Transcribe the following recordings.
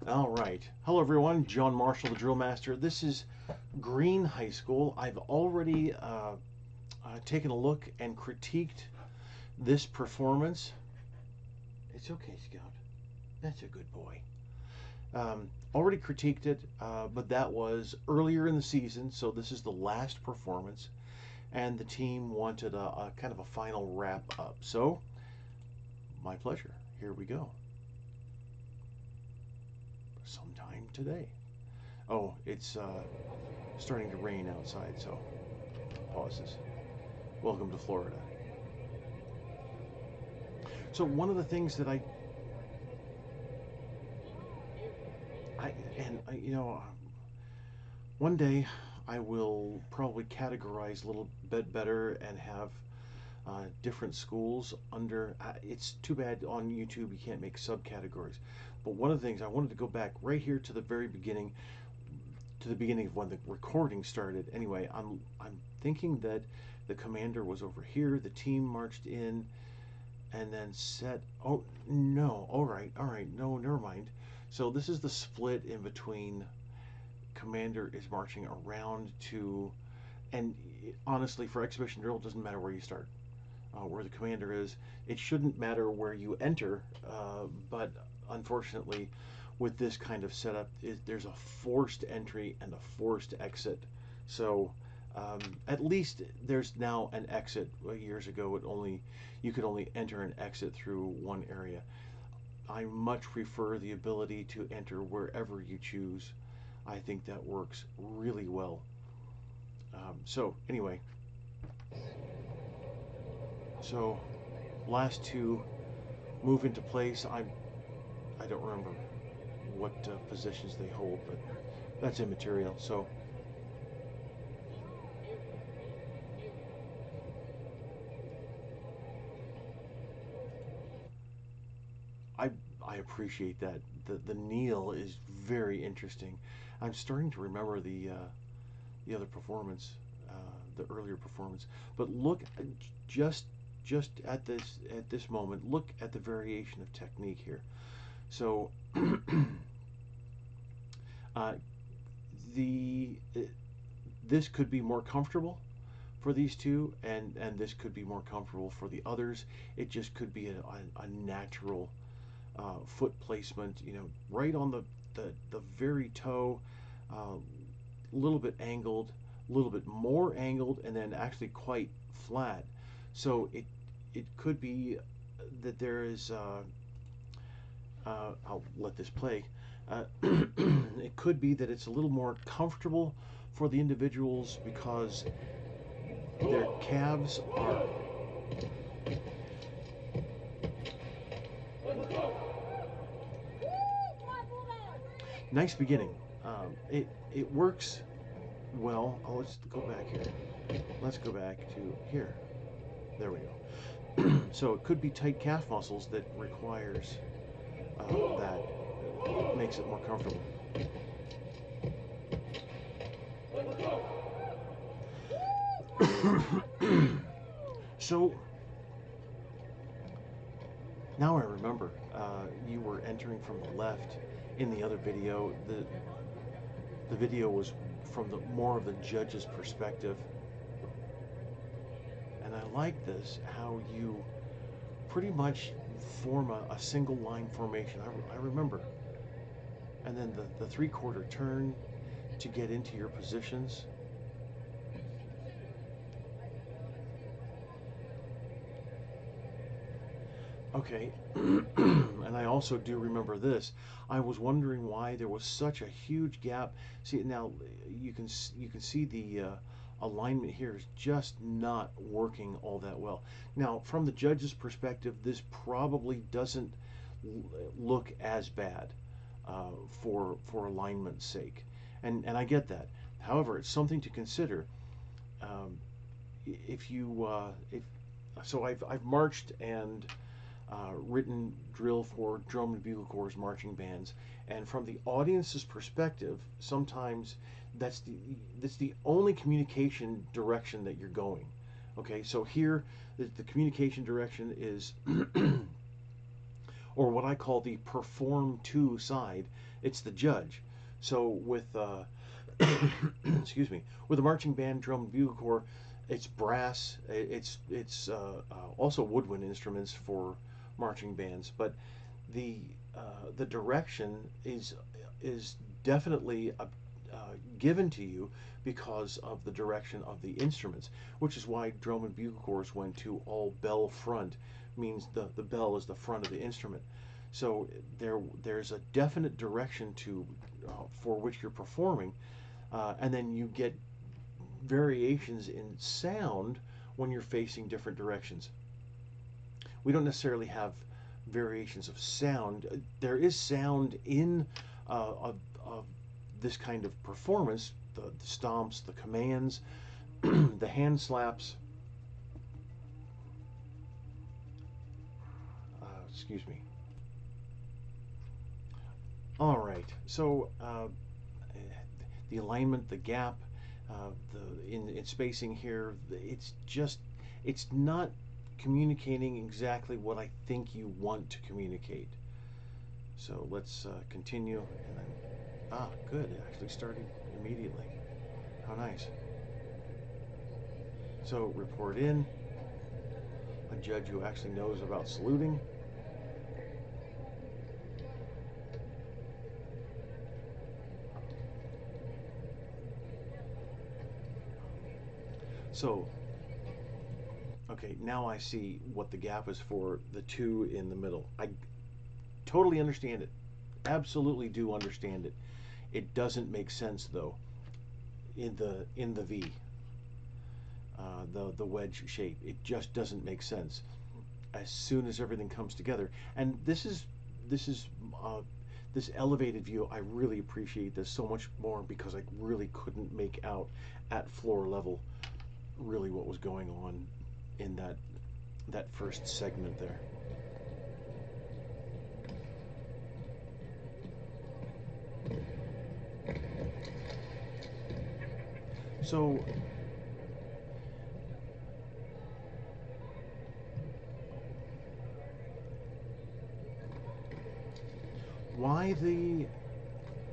All right. Hello, everyone. John Marshall, the DrillMaster. This is Green High School. I've already taken a look and critiqued this performance. It's okay, Scout. That's a good boy. Already critiqued it, but that was earlier in the season, so this is the last performance, and the team wanted a kind of a final wrap up. So, my pleasure. Here we go. Sometime today. Oh, it's starting to rain outside, so pauses. Welcome to Florida. So one of the things that one day I will probably categorize a little bit better and have different schools under. It's too bad on YouTube you can't make subcategories. But one of the things I wanted to go back right here to the very beginning, to the beginning of when the recording started. Anyway, I'm thinking that the commander was over here. The team marched in, and then set. Oh no! All right. No, never mind. So this is the split in between. Commander is marching around to, and honestly, for exhibition drill, it doesn't matter where you start. Where the commander is. It shouldn't matter where you enter, but unfortunately, with this kind of setup, there's a forced entry and a forced exit. So at least there's now an exit. Years ago, you could only enter and exit through one area. I much prefer the ability to enter wherever you choose. I think that works really well. So anyway. So last two move into place. I don't remember what positions they hold, but that's immaterial. So I appreciate that. The kneel is very interesting. I'm starting to remember the other performance, the earlier performance. But look, just at this moment, look at the variation of technique here. So the this could be more comfortable for these two, and this could be more comfortable for the others. It just could be a natural foot placement, right on the very toe, a little bit angled, a little bit more angled, and then actually quite flat. So it could be that there is. I'll let this play. It could be that it's a little more comfortable for the individuals because their calves are nice beginning. It works well. Oh, let's go back here. Let's go back to here. There we go. So it could be tight calf muscles that requires that makes it more comfortable. So now I remember you were entering from the left in the other video. The video was from the more of the judge's perspective, and I like this how you pretty much form a single line formation. I remember, and then the 3/4 turn to get into your positions. Okay, and I also do remember this. I was wondering why there was such a huge gap. See, now you can see the alignment here is just not working all that well. Now, from the judge's perspective, this probably doesn't look as bad for alignment's sake, and I get that. However, it's something to consider. If you if so, I've marched and written drill for drum and bugle corps marching bands, and from the audience's perspective, sometimes that's the only communication direction that you're going. Okay, so here the communication direction is or what I call the perform to side. It's the judge. So with excuse me, with a marching band, drum, and bugle corps, it's brass. It's also woodwind instruments for marching bands, but the the direction is definitely given to you because of the direction of the instruments, which is why drum and bugle corps went to all bell front, means the bell is the front of the instrument. So there's a definite direction to for which you're performing, and then you get variations in sound when you're facing different directions. We don't necessarily have variations of sound. There is sound in of this kind of performance, the stomps, the commands, the hand slaps. Excuse me. All right. So the alignment, the gap, in spacing here, it's not communicating exactly what I think you want to communicate. So let's continue, and then good, it actually started immediately. How nice. So report in, a judge who actually knows about saluting. So, okay, now I see what the gap is for the two in the middle. I totally understand it. Absolutely do understand it. It doesn't make sense though in the V, the wedge shape. It just doesn't make sense as soon as everything comes together. And this elevated view, I really appreciate this so much more because I really couldn't make out at floor level really what was going on in that first segment there. So why the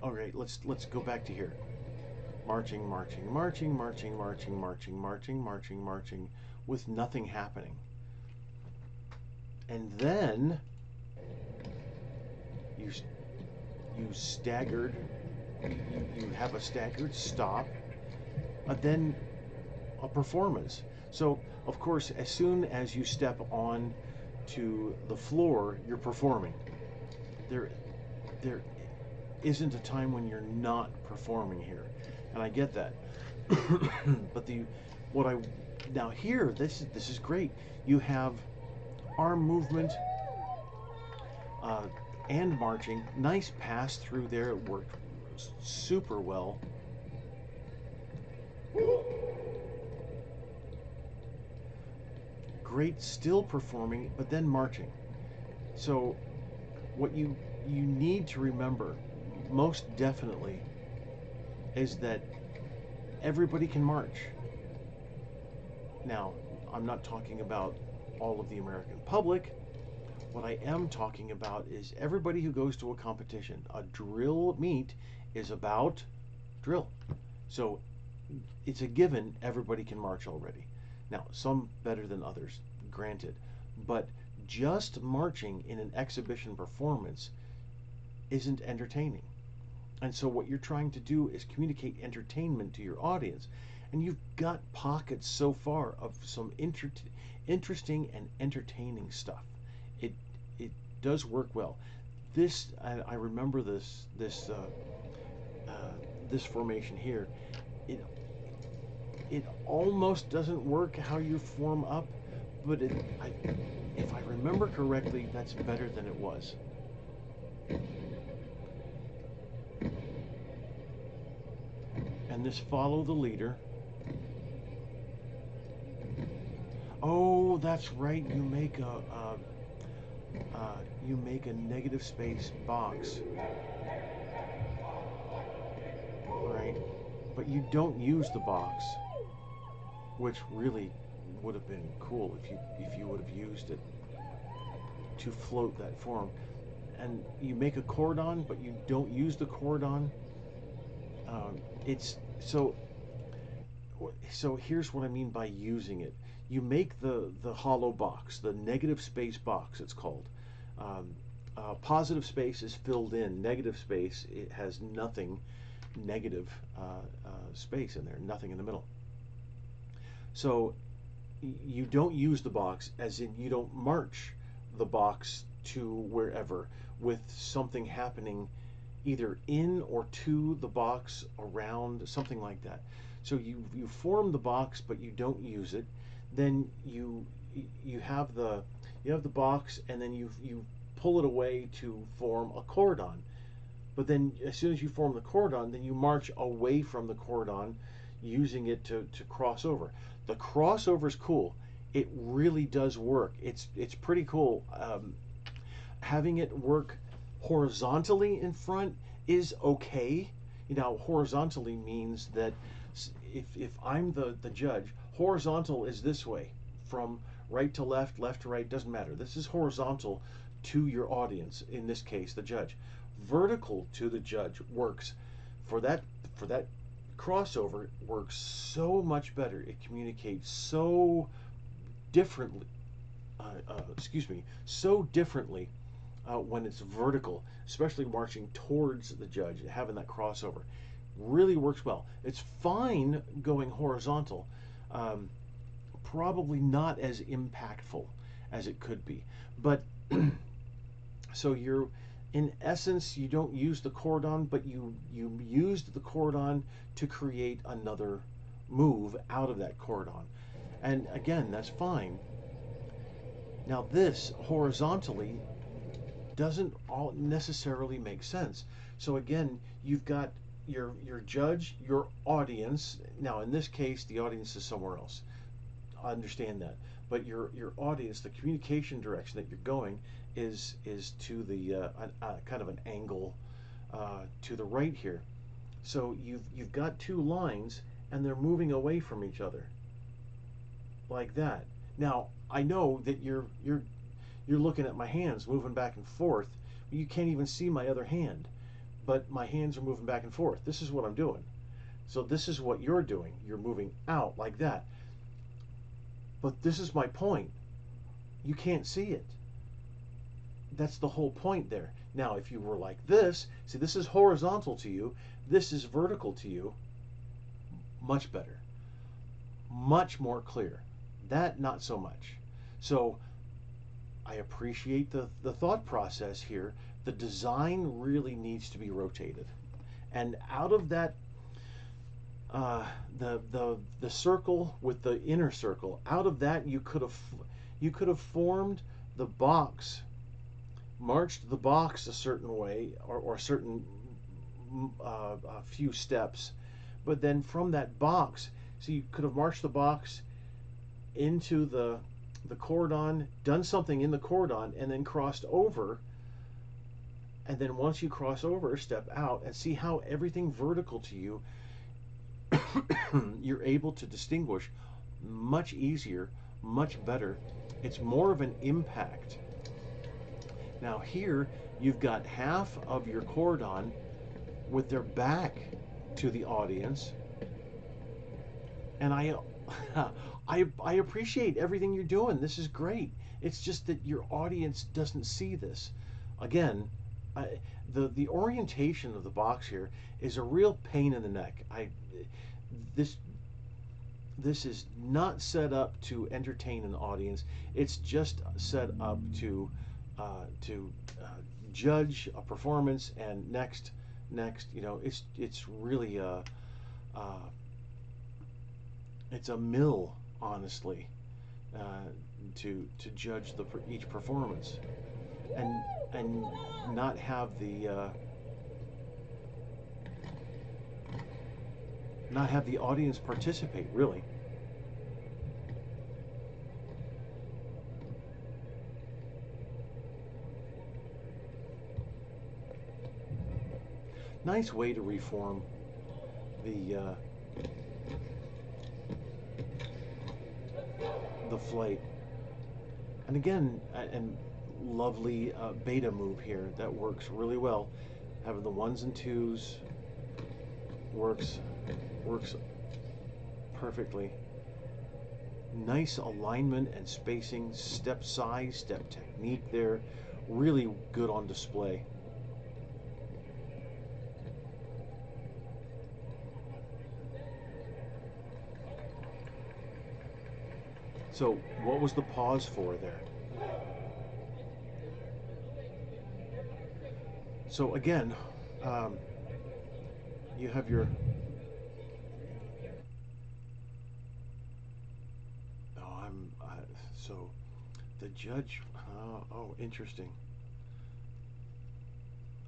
all right, let's go back to here. Marching, marching, marching, marching, marching, marching, marching, marching, marching, with nothing happening. And then you staggered, you have a staggered stop, and then a performance. So, of course, as soon as you step on to the floor, you're performing. There isn't a time when you're not performing here, and I get that. But now here, this is great. You have arm movement and marching. Nice pass through there. It worked super well. Great still performing, but then marching. So what you need to remember most definitely is that everybody can march. Now, I'm not talking about all of the American public. What I am talking about is everybody who goes to a competition. A drill meet is about drill. So it's a given everybody can march already. Now, some better than others, granted, but just marching in an exhibition performance isn't entertaining. And so what you're trying to do is communicate entertainment to your audience. And you've got pockets so far of some interesting and entertaining stuff. It does work well. This I remember this formation here. It almost doesn't work how you form up, but if I remember correctly, that's better than it was. And this follow the leader. Oh, that's right. You make a negative space box, right? But you don't use the box, which really would have been cool if you would have used it to float that form. and you make a cordon, but you don't use the cordon. It's so here's what I mean by using it. You make the hollow box, the negative space box, it's called. Um, Positive space is filled in. Negative space, it has nothing negative space in there, nothing in the middle. So you don't use the box, as in you don't march the box to wherever with something happening either in or to the box, around, something like that. So you form the box, but you don't use it. Then you have the box, and then you pull it away to form a cordon. But then as soon as you form the cordon, then you march away from the cordon, using it to cross over. The crossover is cool. It really does work. It's pretty cool. Having it work horizontally in front is okay. You know, horizontally means that if I'm the judge, horizontal is this way, from right to left, left to right, doesn't matter. This is horizontal to your audience, in this case, the judge. Vertical to the judge works for that crossover, works so much better. It communicates so differently. So differently when it's vertical, especially marching towards the judge, having that crossover really works well. It's fine going horizontal, probably not as impactful as it could be. But so in essence, you don't use the cordon, but you used the cordon to create another move out of that cordon. And again, that's fine. Now this horizontally doesn't all necessarily make sense. So again, you've got your judge, your audience. Now in this case, the audience is somewhere else. I understand that. But your audience, the communication direction that you're going is to the kind of an angle to the right here. So you've got two lines, and they're moving away from each other like that. Now I know that you're looking at my hands moving back and forth. You can't even see my other hand, but my hands are moving back and forth. This is what I'm doing. So this is what you're doing. You're moving out like that. But this is my point. You can't see it. That's the whole point there. Now, if you were like this, see, this is horizontal to you, this is vertical to you, much better. Much more clear. That, not so much. So, I appreciate the thought process here. The design really needs to be rotated. And out of that, the circle with the inner circle, out of that you could have formed the box, marched the box a certain way, or a certain a few steps, but then from that box, so you could have marched the box into the cordon, done something in the cordon, and then crossed over. And then once you cross over, step out, and see how everything vertical to you you're able to distinguish much easier, much better. It's more of an impact. Now here you've got half of your cordon with their back to the audience, and I appreciate everything you're doing. This is great. It's just that your audience doesn't see this. Again, the orientation of the box here is a real pain in the neck. This is not set up to entertain an audience. It's just set up to judge a performance, and next, you know, it's really it's a mill, honestly, to judge each performance, and not have the audience participate, really. Nice way to reform the flight. And again, and lovely beta move here that works really well. Having the ones and twos works perfectly. Nice alignment and spacing, step size, step technique there. Really good on display. So what was the pause for there? So again, you have your... So the judge... oh, interesting.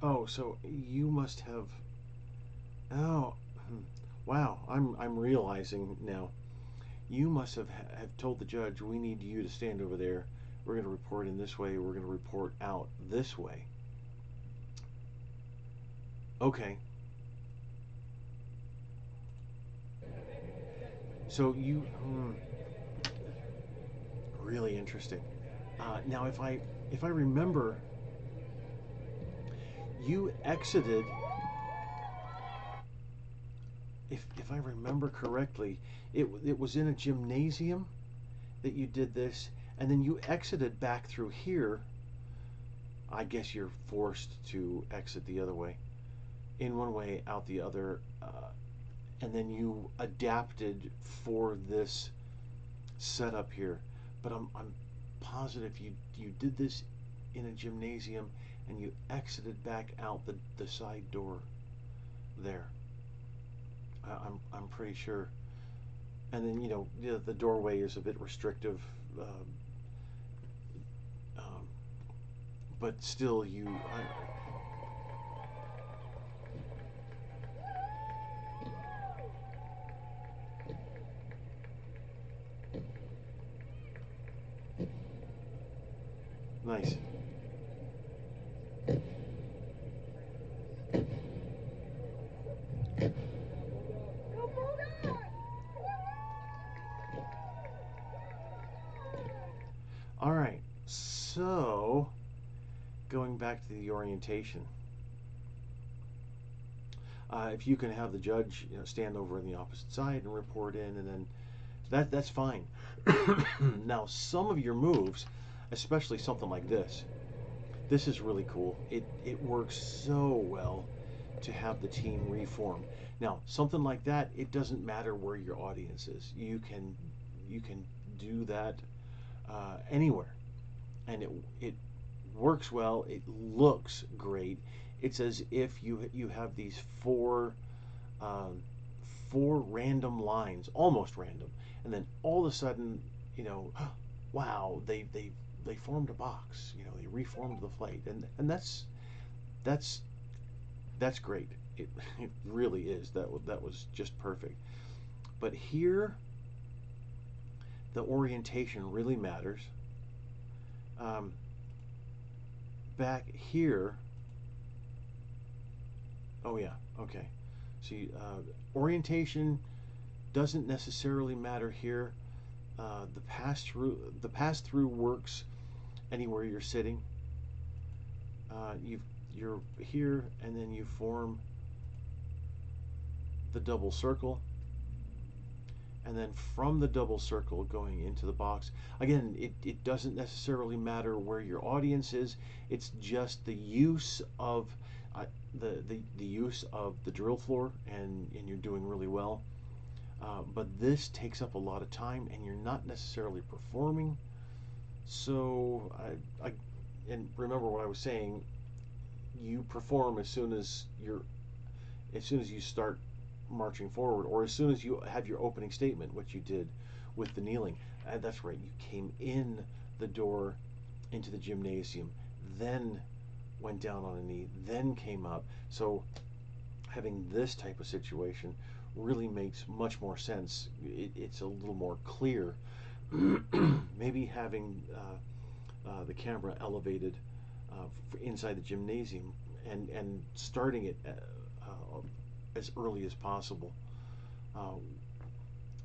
Oh, so you must have... Oh, wow, I'm realizing now. You must have told the judge, we need you to stand over there. We're going to report in this way. We're going to report out this way. Okay. So you... really interesting. Now, if I remember, you exited... If I remember correctly, it was in a gymnasium that you did this, and then you exited back through here. I guess you're forced to exit the other way. In one way, out the other, and then you adapted for this setup here. But I'm positive you did this in a gymnasium, and you exited back out the side door there. I'm pretty sure. And then, you know, the doorway is a bit restrictive, but still nice. All right, so going back to the orientation, if you can have the judge, you know, stand over on the opposite side and report in, and then that's fine. Now, some of your moves, especially something like this is really cool. It works so well to have the team reform. Now, something like that, it doesn't matter where your audience is. You can do that anywhere, and it works well. It looks great. It's as if you have these four random lines, almost random, and then all of a sudden, you know, wow, they formed a box. You know, they reformed the flight, and that's great. It really is. That was just perfect. But here, the orientation really matters. Back here, oh yeah, okay. See, orientation doesn't necessarily matter here. The pass through works anywhere you're sitting. You're here, and then you form the double circle, and then from the double circle going into the box. Again, it doesn't necessarily matter where your audience is. It's just the use of the use of the drill floor, and you're doing really well. But this takes up a lot of time, and you're not necessarily performing. So and remember what I was saying. You perform as soon as you start marching forward, or as soon as you have your opening statement, which you did with the kneeling. That's right. You came in the door into the gymnasium, then went down on a knee, then came up. So having this type of situation really makes much more sense. It's a little more clear. Maybe having the camera elevated inside the gymnasium and starting it as early as possible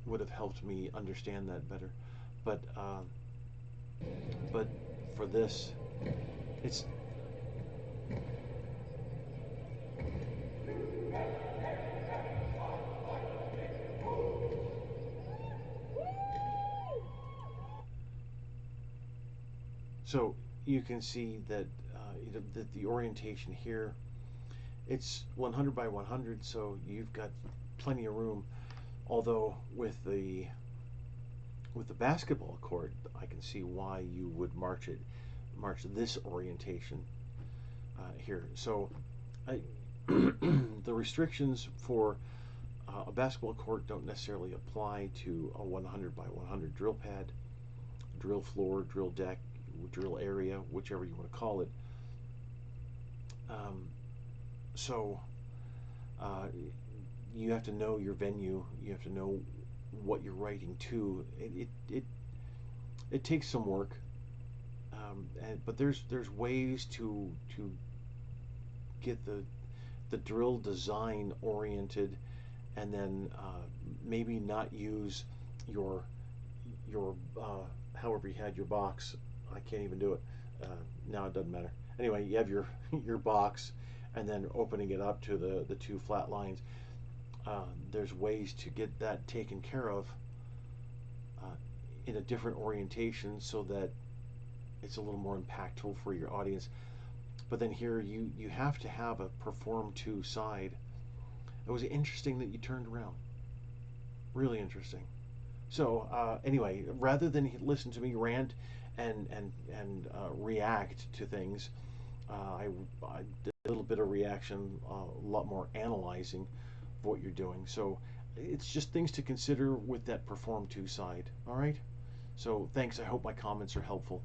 would have helped me understand that better. But for this, it's so you can see that that the orientation here, it's 100 by 100, so you've got plenty of room. Although with the basketball court, I can see why you would march this orientation here. So I, the restrictions for a basketball court don't necessarily apply to a 100 by 100 drill pad, drill floor, drill deck, drill area, whichever you want to call it. Um, so uh, you have to know your venue. You have to know what you're writing to. It takes some work, but there's ways to get the drill design oriented, and then maybe not use your however you had your box. I can't even do it now. It doesn't matter. Anyway, you have your your box, and then opening it up to the two flat lines. There's ways to get that taken care of uh, in a different orientation so that it's a little more impactful for your audience. But then here you have to have a perform to side. It was interesting that you turned around. Really interesting. So anyway, rather than listen to me rant and react to things, I did a little bit of reaction, a lot more analyzing of what you're doing. So it's just things to consider with that perform to side. All right. So thanks. I hope my comments are helpful.